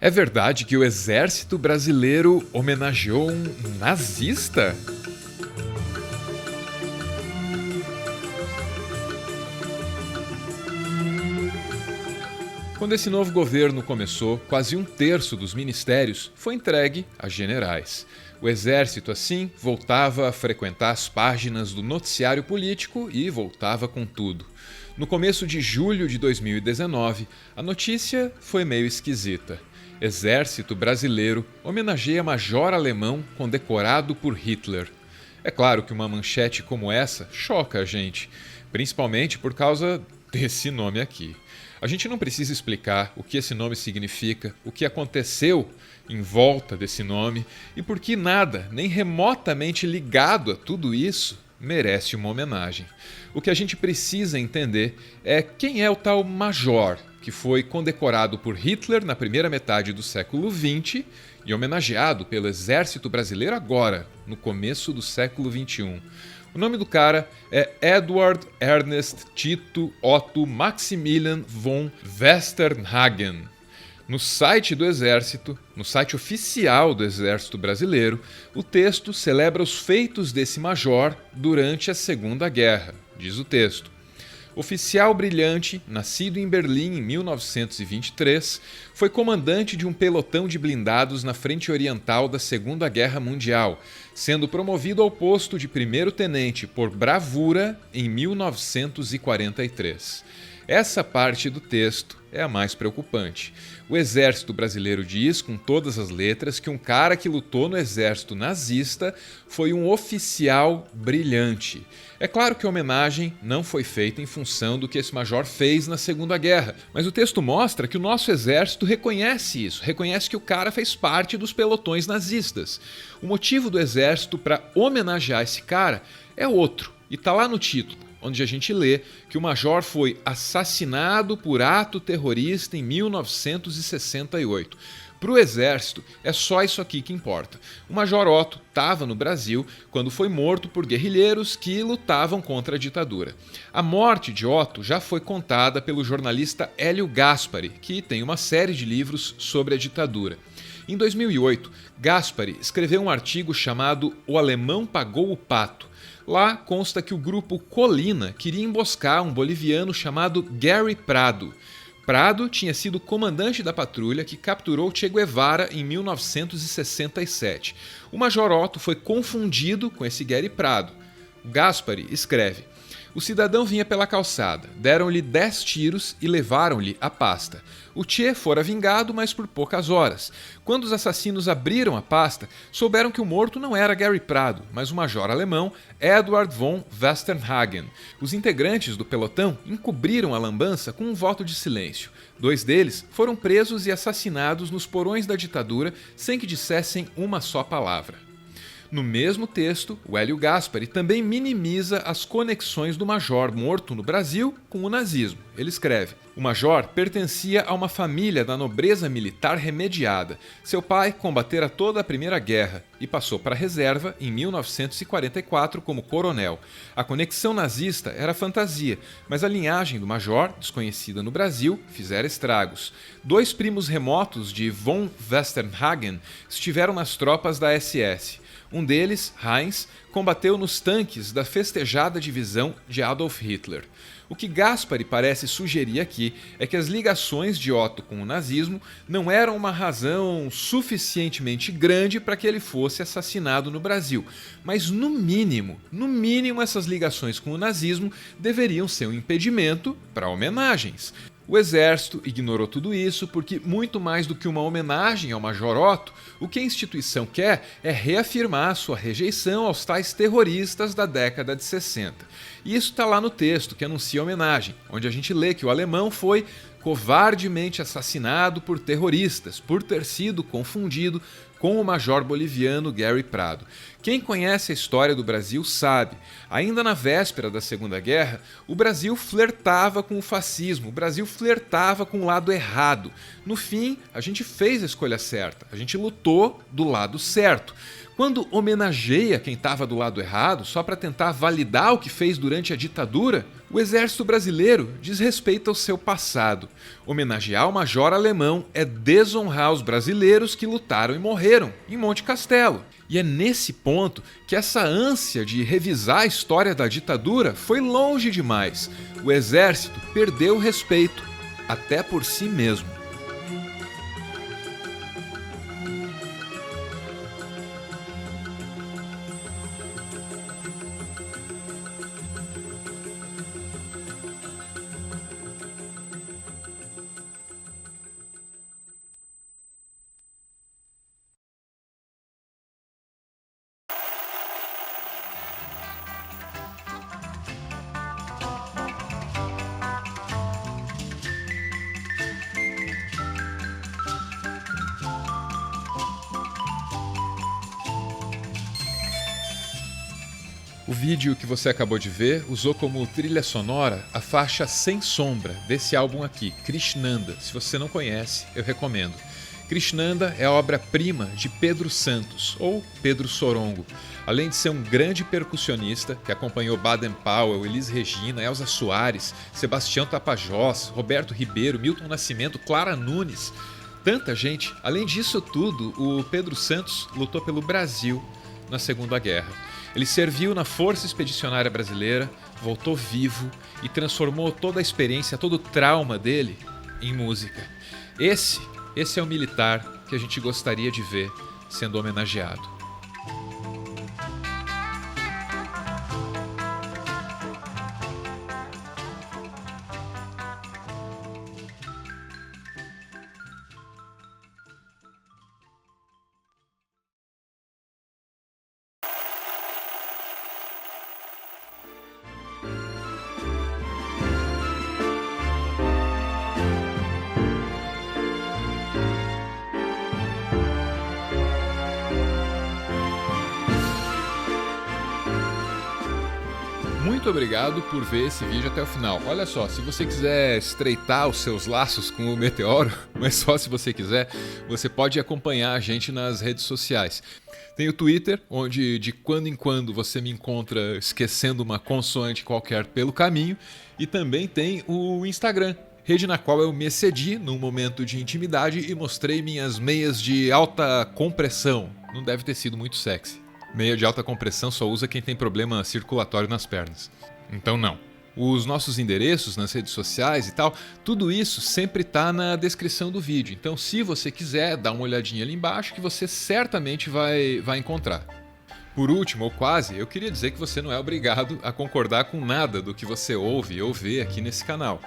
É verdade que o exército brasileiro homenageou um nazista? Quando esse novo governo começou, quase um terço dos ministérios foi entregue a generais. O exército, assim, voltava a frequentar as páginas do noticiário político e voltava com tudo. No começo de julho de 2019, a notícia foi meio esquisita. Exército brasileiro homenageia major alemão condecorado por Hitler. É claro que uma manchete como essa choca a gente, principalmente por causa desse nome aqui. A gente não precisa explicar o que esse nome significa, o que aconteceu em volta desse nome e por que nada, nem remotamente ligado a tudo isso, merece uma homenagem. O que a gente precisa entender é quem é o tal major que foi condecorado por Hitler na primeira metade do século XX e homenageado pelo exército brasileiro agora, no começo do século XXI. O nome do cara é Eduard Ernest Tito Otto Maximilian von Westernhagen. No site do Exército, no site oficial do Exército Brasileiro, o texto celebra os feitos desse major durante a Segunda Guerra, diz o texto. Oficial brilhante, nascido em Berlim em 1923, foi comandante de um pelotão de blindados na frente oriental da Segunda Guerra Mundial, sendo promovido ao posto de primeiro-tenente por bravura em 1943. Essa parte do texto é a mais preocupante. O exército brasileiro diz, com todas as letras, que um cara que lutou no exército nazista foi um oficial brilhante. É claro que a homenagem não foi feita em função do que esse major fez na Segunda Guerra, mas o texto mostra que o nosso exército reconhece isso, reconhece que o cara fez parte dos pelotões nazistas. O motivo do exército para homenagear esse cara é outro, e está lá no título, onde a gente lê que o major foi assassinado por ato terrorista em 1968. Para o Exército, é só isso aqui que importa. O Major Otto estava no Brasil quando foi morto por guerrilheiros que lutavam contra a ditadura. A morte de Otto já foi contada pelo jornalista Hélio Gaspari, que tem uma série de livros sobre a ditadura. Em 2008, Gaspari escreveu um artigo chamado O Alemão Pagou o Pato. Lá consta que o grupo Colina queria emboscar um boliviano chamado Gary Prado. Prado tinha sido comandante da patrulha que capturou Che Guevara em 1967. O Major Otto foi confundido com esse Gary Prado. Gaspari escreve: o cidadão vinha pela calçada, deram-lhe 10 tiros e levaram-lhe a pasta. O Che fora vingado, mas por poucas horas. Quando os assassinos abriram a pasta, souberam que o morto não era Gary Prado, mas o major alemão Eduard von Westernhagen. Os integrantes do pelotão encobriram a lambança com um voto de silêncio. 2 deles foram presos e assassinados nos porões da ditadura sem que dissessem uma só palavra. No mesmo texto, o Hélio Gaspari também minimiza as conexões do major morto no Brasil com o nazismo. Ele escreve: o major pertencia a uma família da nobreza militar remediada. Seu pai combatera toda a Primeira Guerra e passou para a reserva em 1944 como coronel. A conexão nazista era fantasia, mas a linhagem do major, desconhecida no Brasil, fizera estragos. 2 primos remotos de von Westernhagen estiveram nas tropas da SS. Um deles, Heinz, combateu nos tanques da festejada divisão de Adolf Hitler. O que Gaspari parece sugerir aqui é que as ligações de Otto com o nazismo não eram uma razão suficientemente grande para que ele fosse assassinado no Brasil, mas no mínimo essas ligações com o nazismo deveriam ser um impedimento para homenagens. O exército ignorou tudo isso porque, muito mais do que uma homenagem ao Major Otto, o que a instituição quer é reafirmar sua rejeição aos tais terroristas da década de 60. E isso está lá no texto que anuncia a homenagem, onde a gente lê que o alemão foi covardemente assassinado por terroristas, por ter sido confundido com o major boliviano Gary Prado. Quem conhece a história do Brasil sabe, ainda na véspera da Segunda Guerra, o Brasil flertava com o fascismo, o Brasil flertava com o lado errado. No fim, a gente fez a escolha certa, a gente lutou do lado certo. Quando homenageia quem estava do lado errado, só para tentar validar o que fez durante a ditadura, o exército brasileiro desrespeita o seu passado. Homenagear o major alemão é desonrar os brasileiros que lutaram e morreram em Monte Castelo. E é nesse ponto que essa ânsia de revisar a história da ditadura foi longe demais. O exército perdeu o respeito, até por si mesmo. O vídeo que você acabou de ver usou como trilha sonora a faixa Sem Sombra desse álbum aqui, Krishnanda. Se você não conhece, eu recomendo. Krishnanda é a obra-prima de Pedro Santos, ou Pedro Sorongo. Além de ser um grande percussionista, que acompanhou Baden Powell, Elis Regina, Elza Soares, Sebastião Tapajós, Roberto Ribeiro, Milton Nascimento, Clara Nunes, tanta gente. Além disso tudo, o Pedro Santos lutou pelo Brasil na Segunda Guerra. Ele serviu na Força Expedicionária Brasileira, voltou vivo e transformou toda a experiência, todo o trauma dele em música. Esse é o militar que a gente gostaria de ver sendo homenageado. Muito obrigado por ver esse vídeo até o final. Olha só, se você quiser estreitar os seus laços com o Meteoro, mas só se você quiser, você pode acompanhar a gente nas redes sociais. Tem o Twitter, onde de quando em quando você me encontra esquecendo uma consoante qualquer pelo caminho, e também tem o Instagram, rede na qual eu me excedi num momento de intimidade e mostrei minhas meias de alta compressão. Não deve ter sido muito sexy. Meia de alta compressão só usa quem tem problema circulatório nas pernas. Então não. Os nossos endereços nas redes sociais e tal, tudo isso sempre está na descrição do vídeo. Então se você quiser, dá uma olhadinha ali embaixo que você certamente vai encontrar. Por último, ou quase, eu queria dizer que você não é obrigado a concordar com nada do que você ouve ou vê aqui nesse canal.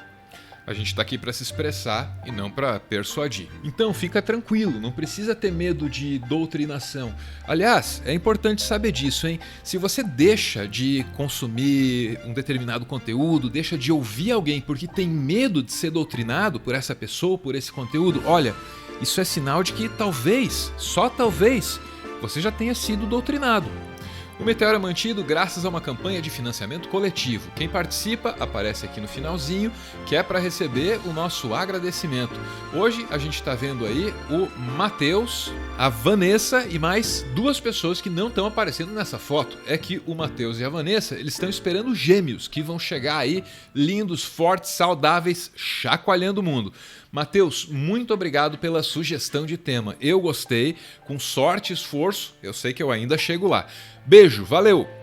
A gente está aqui para se expressar e não para persuadir. Então fica tranquilo, não precisa ter medo de doutrinação. Aliás, é importante saber disso, hein? Se você deixa de consumir um determinado conteúdo, deixa de ouvir alguém porque tem medo de ser doutrinado por essa pessoa, por esse conteúdo, olha, isso é sinal de que talvez, só talvez, você já tenha sido doutrinado. O Meteoro é mantido graças a uma campanha de financiamento coletivo. Quem participa aparece aqui no finalzinho, que é para receber o nosso agradecimento. Hoje a gente está vendo aí o Matheus, a Vanessa e mais duas pessoas que não estão aparecendo nessa foto. É que o Matheus e a Vanessa, eles estão esperando gêmeos, que vão chegar aí lindos, fortes, saudáveis, chacoalhando o mundo. Matheus, muito obrigado pela sugestão de tema. Eu gostei, com sorte e esforço, eu sei que eu ainda chego lá. Beijo, valeu!